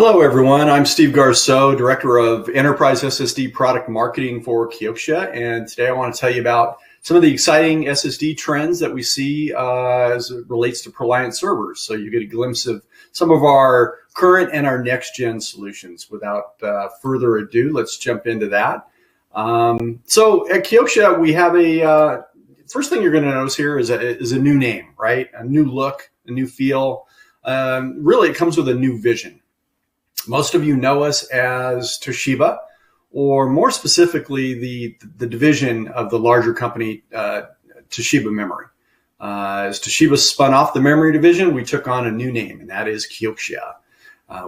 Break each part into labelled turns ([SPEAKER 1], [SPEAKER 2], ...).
[SPEAKER 1] Hello, everyone. I'm Steve Garceau, Director of Enterprise SSD Product Marketing for KIOXIA, and today I want to tell you about some of the exciting SSD trends that we see as it relates to ProLiant servers. So you get a glimpse of some of our current and our next-gen solutions. Without further ado, let's jump into that. So at KIOXIA, we have a first thing you're going to notice here is a new name, right? A new look, a new feel. Really, it comes with a new vision. Most of you know us as Toshiba, or more specifically, the division of the larger company, Toshiba Memory. As Toshiba spun off the memory division, we took on a new name, and that is KIOXIA.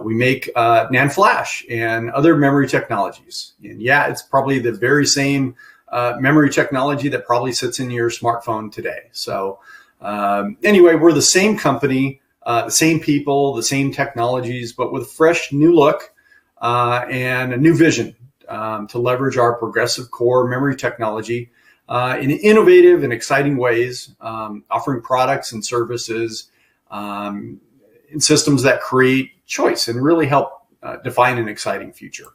[SPEAKER 1] We make NAND flash and other memory technologies. And yeah, it's probably the very same memory technology that probably sits in your smartphone today. So anyway, we're the same company, the same people, the same technologies, but with a fresh new look and a new vision to leverage our progressive core memory technology in innovative and exciting ways, offering products and services in systems that create choice and really help define an exciting future.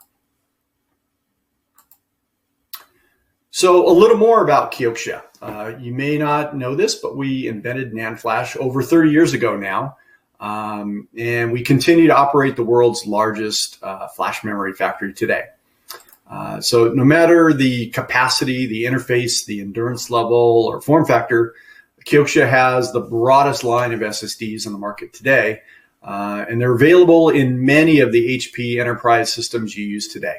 [SPEAKER 1] So a little more about KIOXIA. You may not know this, but we invented NAND flash over 30 years ago now. And we continue to operate the world's largest flash memory factory today. So no matter the capacity, the interface, the endurance level, or form factor, KIOXIA has the broadest line of SSDs on the market today. And they're available in many of the HP enterprise systems you use today.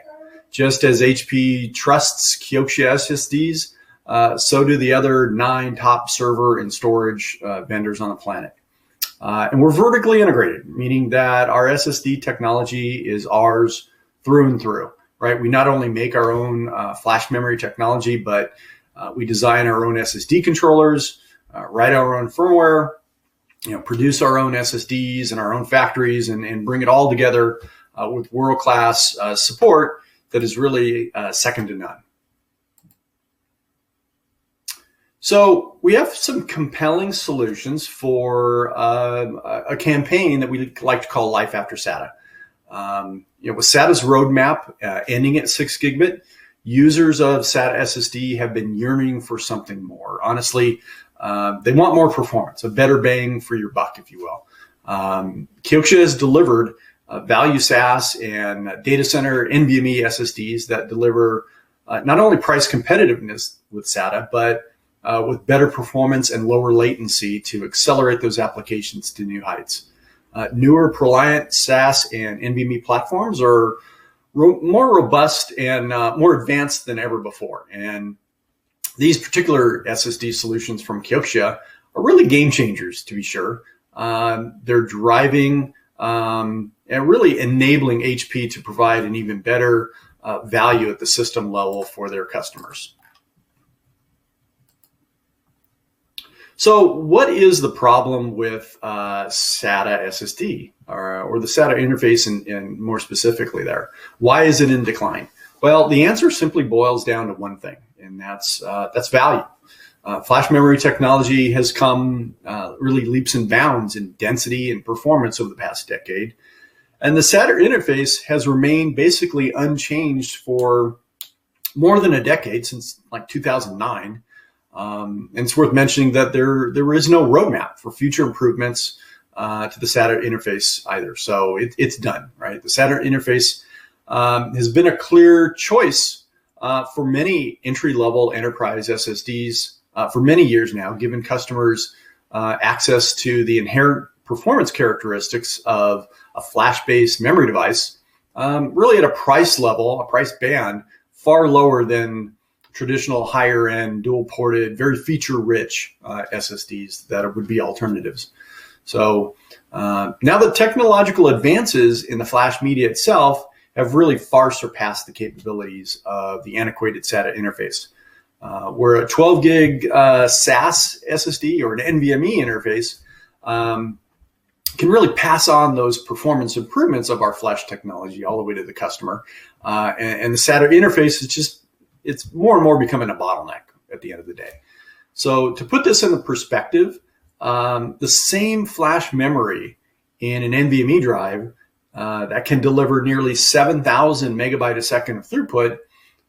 [SPEAKER 1] Just as HP trusts KIOXIA SSDs, so do the other 9 top server and storage vendors on the planet. And we're vertically integrated, meaning that our SSD technology is ours through and through, right? We not only make our own flash memory technology, but we design our own SSD controllers, write our own firmware, produce our own SSDs in our own factories, and bring it all together with world-class support that is really second to none. So we have some compelling solutions for a campaign that we like to call Life After SATA. With SATA's roadmap ending at 6 gigabit, users of SATA SSD have been yearning for something more. Honestly, they want more performance, a better bang for your buck, if you will. KIOXIA has delivered value SAS and data center NVMe SSDs that deliver not only price competitiveness with SATA, but with better performance and lower latency to accelerate those applications to new heights. Newer ProLiant SAS and NVMe platforms are more robust and more advanced than ever before. And these particular SSD solutions from KIOXIA are really game changers, to be sure. They're driving and really enabling HP to provide an even better value at the system level for their customers. So what is the problem with SATA SSD or the SATA interface and more specifically there? Why is it in decline? Well, the answer simply boils down to one thing, and that's value. Flash memory technology has come really leaps and bounds in density and performance over the past decade. And the SATA interface has remained basically unchanged for more than a decade, since like 2009. And it's worth mentioning that there is no roadmap for future improvements to the SATA interface either. So it's done, right? The SATA interface has been a clear choice for many entry-level enterprise SSDs for many years now, giving customers access to the inherent performance characteristics of a flash-based memory device, really at a price level, a price band far lower than traditional higher-end, dual-ported, very feature-rich SSDs that would be alternatives. So now the technological advances in the flash media itself have really far surpassed the capabilities of the antiquated SATA interface. Where a 12 gig SAS SSD or an NVMe interface can really pass on those performance improvements of our flash technology all the way to the customer. And the SATA interface is it's more and more becoming a bottleneck at the end of the day. So to put this into perspective, the same flash memory in an NVMe drive that can deliver nearly 7,000 megabyte a second of throughput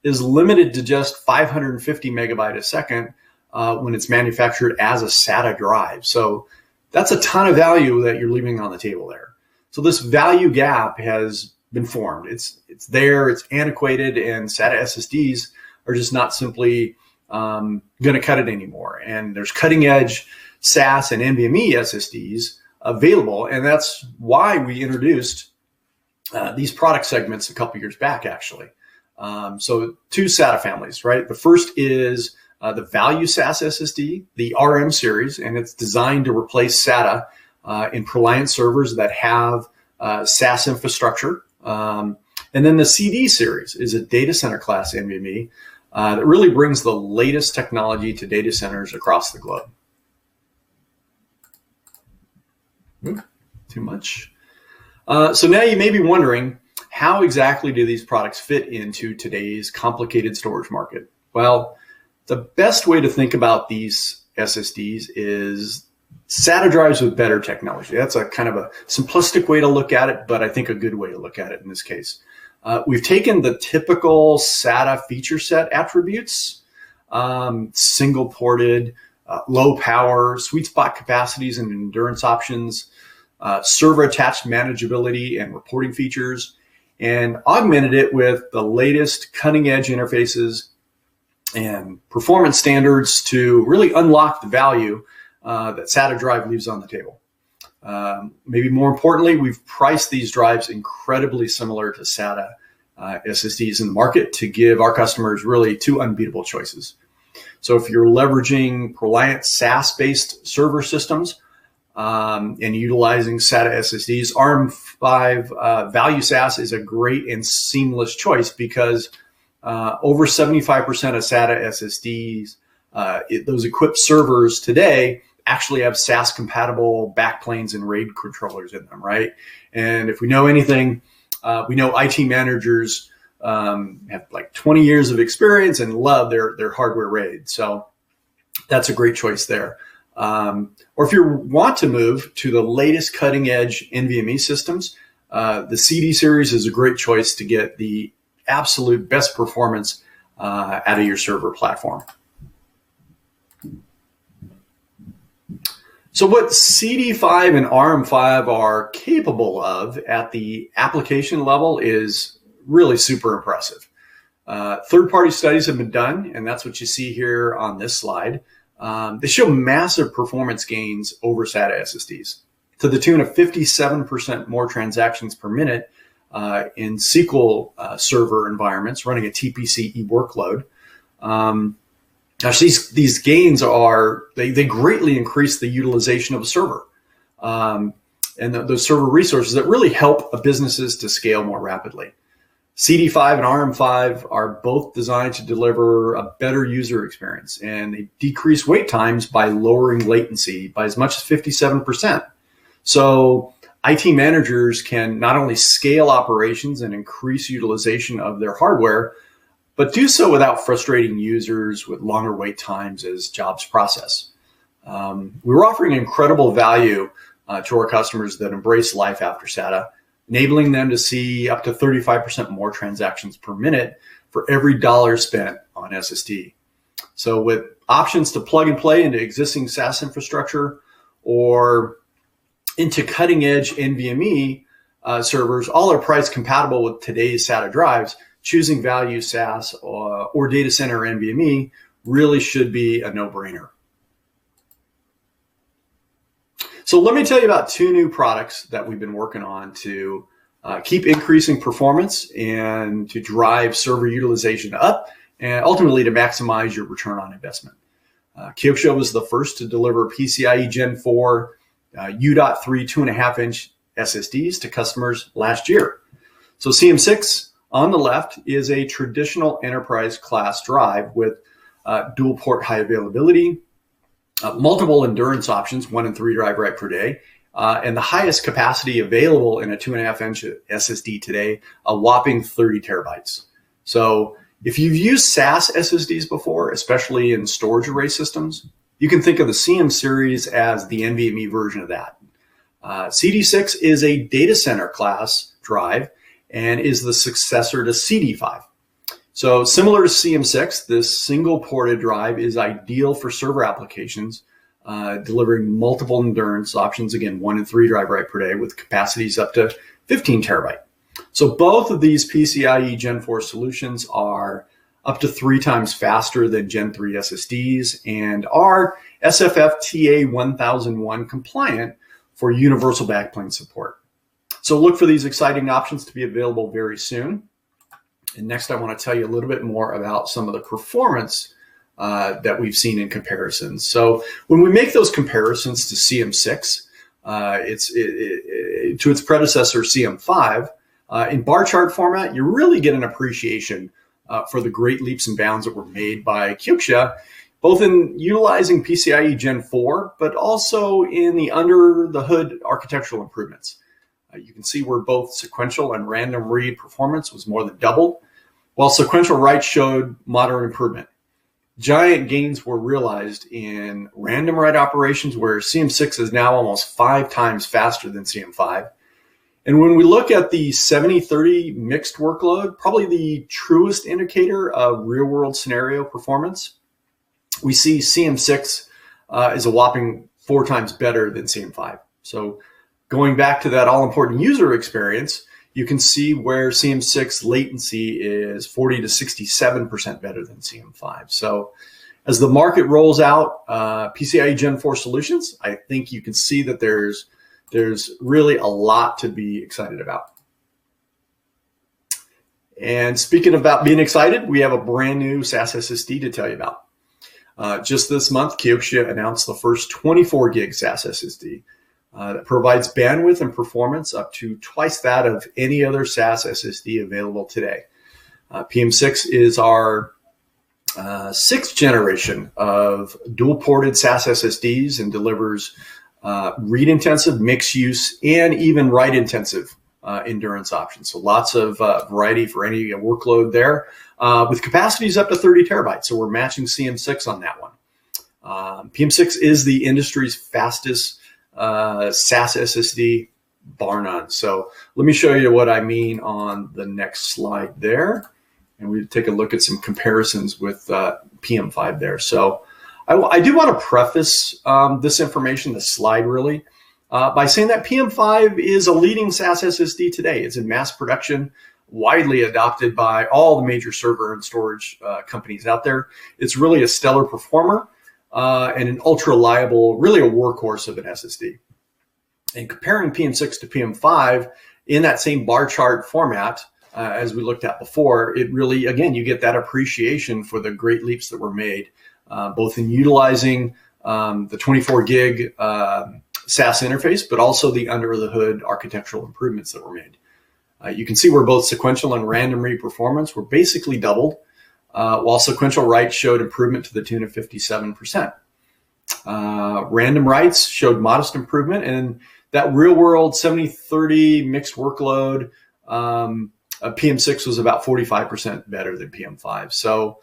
[SPEAKER 1] is limited to just 550 megabyte a second when it's manufactured as a SATA drive. So that's a ton of value that you're leaving on the table there. So this value gap has been formed. It's there, it's antiquated, and SATA SSDs are just not simply going to cut it anymore. And there's cutting edge SAS and NVMe SSDs available, and that's why we introduced these product segments a couple years back, actually. So two SATA families, right? The first is the value SAS SSD, the RM series, and it's designed to replace SATA in ProLiant servers that have SAS infrastructure. And then the CD series is a data center class NVMe that really brings the latest technology to data centers across the globe. Too much. So now you may be wondering, how exactly do these products fit into today's complicated storage market? Well, the best way to think about these SSDs is SATA drives with better technology. That's a kind of a simplistic way to look at it, but I think a good way to look at it in this case. We've taken the typical SATA feature set attributes, single ported, low power, sweet spot capacities and endurance options, server attached manageability and reporting features, and augmented it with the latest cutting edge interfaces and performance standards to really unlock the value that SATA drive leaves on the table. Maybe more importantly, we've priced these drives incredibly similar to SATA SSDs in the market to give our customers really two unbeatable choices. So if you're leveraging ProLiant SAS-based server systems and utilizing SATA SSDs, ARM5 Value SAS is a great and seamless choice because over 75% of SATA SSDs, those equipped servers today actually have SAS compatible backplanes and RAID controllers in them, right? And if we know anything, we know IT managers have like 20 years of experience and love their hardware RAID. So that's a great choice there. Or if you want to move to the latest cutting edge NVMe systems, the CD series is a great choice to get the absolute best performance out of your server platform. So what CD5 and ARM5 are capable of at the application level is really super impressive. Third-party studies have been done, and that's what you see here on this slide. They show massive performance gains over SATA SSDs to the tune of 57% more transactions per minute in SQL server environments running a TPC workload. Actually, these gains they greatly increase the utilization of a server and those server resources that really help businesses to scale more rapidly. CD5 and RM5 are both designed to deliver a better user experience, and they decrease wait times by lowering latency by as much as 57%. So IT managers can not only scale operations and increase utilization of their hardware, but do so without frustrating users with longer wait times as jobs process. We're offering incredible value to our customers that embrace life after SATA, enabling them to see up to 35% more transactions per minute for every dollar spent on SSD. So with options to plug and play into existing SAS infrastructure or into cutting edge NVMe servers, all are price compatible with today's SATA drives, choosing value SAS or data center NVMe really should be a no-brainer. So let me tell you about two new products that we've been working on to keep increasing performance and to drive server utilization up and ultimately to maximize your return on investment. KIOXIA was the first to deliver PCIe Gen 4 U.3 2.5-inch SSDs to customers last year. So CM6 on the left is a traditional enterprise class drive with dual port high availability, multiple endurance options, 1 and 3 drive write per day, and the highest capacity available in a 2.5-inch SSD today, a whopping 30 terabytes. So if you've used SAS SSDs before, especially in storage array systems, you can think of the CM series as the NVMe version of that. CD6 is a data center class drive and is the successor to CD5. So similar to CM6, this single ported drive is ideal for server applications, delivering multiple endurance options, again, 1 and 3 drive write per day with capacities up to 15 terabyte. So both of these PCIe Gen 4 solutions are up to 3 times faster than Gen 3 SSDs and are SFF TA1001 compliant for universal backplane support. So look for these exciting options to be available very soon. And next, I want to tell you a little bit more about some of the performance that we've seen in comparisons. So when we make those comparisons to CM6, to its predecessor CM5, in bar chart format, you really get an appreciation for the great leaps and bounds that were made by KIOXIA, both in utilizing PCIe Gen 4, but also in the under the hood architectural improvements. You can see where both sequential and random read performance was more than doubled, while sequential write showed moderate improvement. Giant gains were realized in random write operations, where CM6 is now almost 5 times faster than CM5. And when we look at the 70-30 mixed workload, probably the truest indicator of real-world scenario performance, we see CM6 is a whopping 4 times better than CM5. So going back to that all-important user experience, you can see where CM6 latency is 40 to 67% better than CM5. So as the market rolls out PCIe Gen 4 solutions, I think you can see that there's really a lot to be excited about. And speaking about being excited, we have a brand new SAS SSD to tell you about. Just this month, KIOXIA announced the first 24 gig SAS SSD that provides bandwidth and performance up to twice that of any other SAS SSD available today. PM6 is our 6th generation of dual-ported SAS SSDs and delivers read-intensive, mixed-use, and even write-intensive endurance options. So lots of variety for any workload there, with capacities up to 30 terabytes. So we're matching CM6 on that one. PM6 is the industry's fastest SAS SSD, bar none. So let me show you what I mean on the next slide there. And we take a look at some comparisons with PM5 there. So I do want to preface this information, this slide really, by saying that PM5 is a leading SAS SSD today. It's in mass production, widely adopted by all the major server and storage companies out there. It's really a stellar performer and an ultra reliable, really a workhorse of an SSD. And comparing PM6 to PM5 in that same bar chart format, as we looked at before, it really, again, you get that appreciation for the great leaps that were made, both in utilizing the 24 gig SAS interface, but also the under the hood architectural improvements that were made. You can see where both sequential and random read performance were basically doubled, while sequential writes showed improvement to the tune of 57%. Random writes showed modest improvement, and that real-world 70-30 mixed workload, PM6 was about 45% better than PM5. So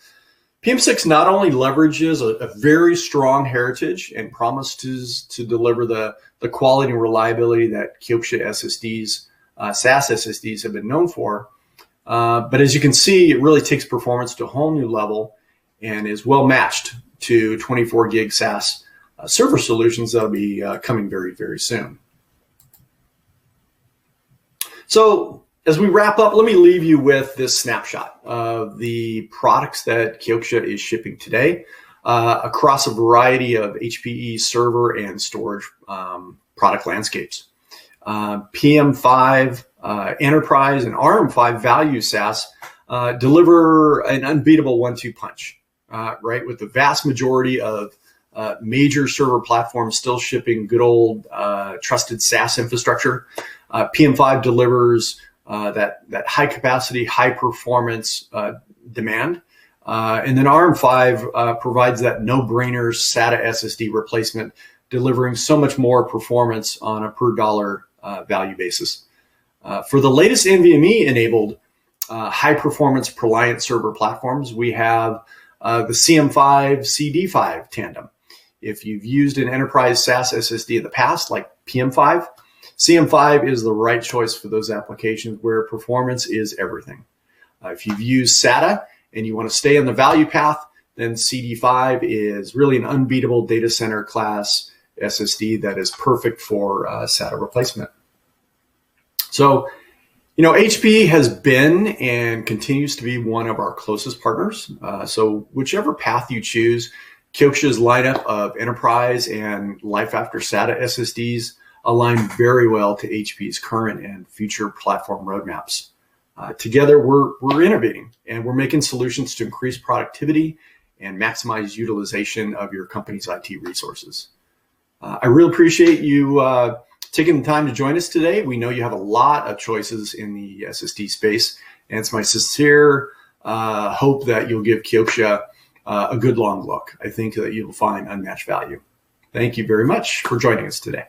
[SPEAKER 1] PM6 not only leverages a very strong heritage and promises to deliver the quality and reliability that KIOXIA SSDs, SAS SSDs have been known for, but as you can see, it really takes performance to a whole new level and is well matched to 24 gig SAS server solutions that'll be coming very, very soon. So as we wrap up, let me leave you with this snapshot of the products that KIOXIA is shipping today across a variety of HPE server and storage product landscapes. PM5, Enterprise, and ARM5 value SAS deliver an unbeatable 1-2 punch, right? With the vast majority of major server platforms still shipping good old trusted SAS infrastructure. PM5 delivers that high capacity, high performance demand. And then ARM5 provides that no-brainer SATA SSD replacement, delivering so much more performance on a per dollar value basis. For the latest NVMe-enabled high-performance ProLiant server platforms, we have the CM5 CD5 tandem. If you've used an enterprise SAS SSD in the past, like PM5, CM5 is the right choice for those applications where performance is everything. If you've used SATA and you want to stay on the value path, then CD5 is really an unbeatable data center class SSD that is perfect for SATA replacement. So, HPE has been and continues to be one of our closest partners. So whichever path you choose, KIOXIA's lineup of enterprise and life after SATA SSDs align very well to HPE's current and future platform roadmaps. Together, we're innovating and we're making solutions to increase productivity and maximize utilization of your company's IT resources. I really appreciate you taking the time to join us today. We know you have a lot of choices in the SSD space, and it's my sincere hope that you'll give KIOXIA a good long look. I think that you'll find unmatched value. Thank you very much for joining us today.